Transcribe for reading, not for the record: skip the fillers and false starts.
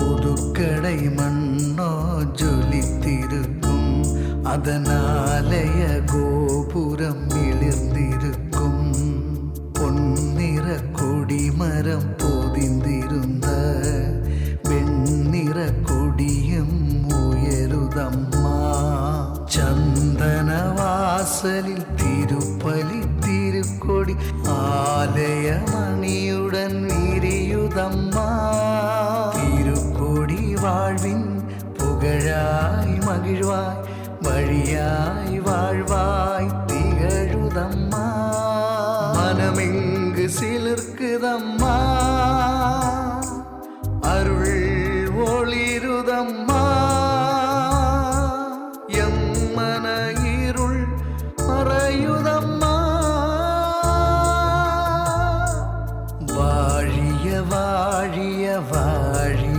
புதுக்கடை மண்ணோ ஜொலித்திருக்கும், அதனாலய கோபுரம் மிளிர்ந்திருக்கும். பொன்னிற கொடிமரம் பொதிந்திருந்த வெண்ணிற கொடியும் உயருதம்மா. சந்தன வாசலில் திருப்பலி திருக்கொடி ஆலய மணியுடன் விரியுதம்மா. திருக்கொடி வாழ்வின் புகழாய் மகிழ்வாய் வழியாய் வாழ்வாய் திகழுதம்மா. மனமெங்கு சிலிர்க்குதம்மா, அருள் ஒளிருதம்மா.